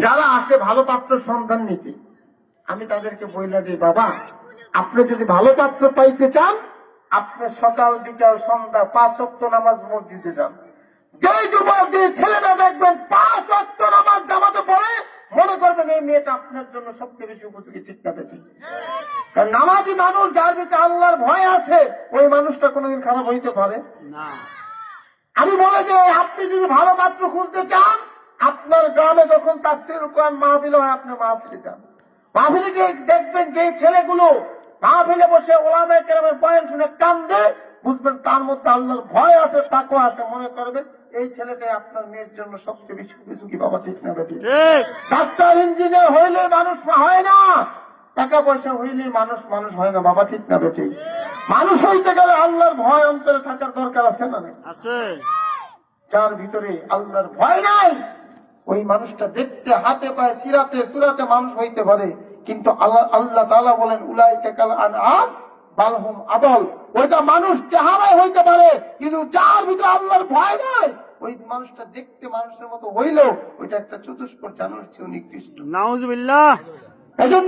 যারা আসে ভালো পাত্র সন্ধান নিতে, আমি তাদেরকে বইলা দিই, বাবা আপনি যদি ভালো পাত্র পাইতে চান, আপনি সকাল বিকাল সন্ধ্যা 5 ওয়াক্ত নামাজ মসজিদে যান। যে যুবক যে ছেলেরা দেখবেন 5 ওয়াক্ত নামাজ জামাতে পড়ে, মনে করবেন এই মেয়েটা আপনার জন্য সবচেয়ে বেশি উপযোগী। ঠিক না বেশি? কারণ নামাজি মানুষ যার ভিতরে আল্লাহর ভয় আছে, ওই মানুষটা কোনোদিন খারাপ হইতে পারে না। আমি বলে যে আপনি যদি ভালো পাত্র খুঁজতে চান, আপনার গ্রামে যখন তাফসীর কোরআন মাহফিল হয়, আপনি মাহফিলে যান। মাহফিলে গিয়ে দেখবেন যে ছেলেগুলো মাহফিলে বসে ওলামায়ে কেরামের বয়ান শুনে কান্দে, বুঝবেন তার মধ্যে আল্লাহর ভয় আছে, তাকওয়া আছে। মনে করবেন এই ছেলেটাই আপনার মেয়ের জন্য সবচেয়ে বেশি উপযোগী। বাবা ঠিক না বেঠিক? ডাক্তার ইঞ্জিনিয়ার হইলে মানুষ হয় না, টাকা পয়সা হইলে মানুষ মানুষ হয় না। বাবা ঠিক না বেঠিক? মানুষ হইতে গেলে আল্লাহর ভয় অন্তরে থাকার দরকার আছে না? আছে। যার ভিতরে আল্লাহর ভয় নাই, ওই মানুষটা দেখতে হাতে পায়ে সিরাতে সুরাতে মানুষ হইতে পারে, কিন্তু আল্লাহ তাআলা বলেন উলাইকা কাল আনআম বাল হুম আদল। ওইটা মানুষ চেহারায় হইতে পারে, কিন্তু যার ভিতরে আল্লাহর ভয় নাই, ওই মানুষটা দেখতে মানুষের মতো হইলেও ওইটা একটা চতুষ্পদ জানোয়ারের চেয়ে নিকৃষ্ট। নাউজুবিল্লাহ। এজন্য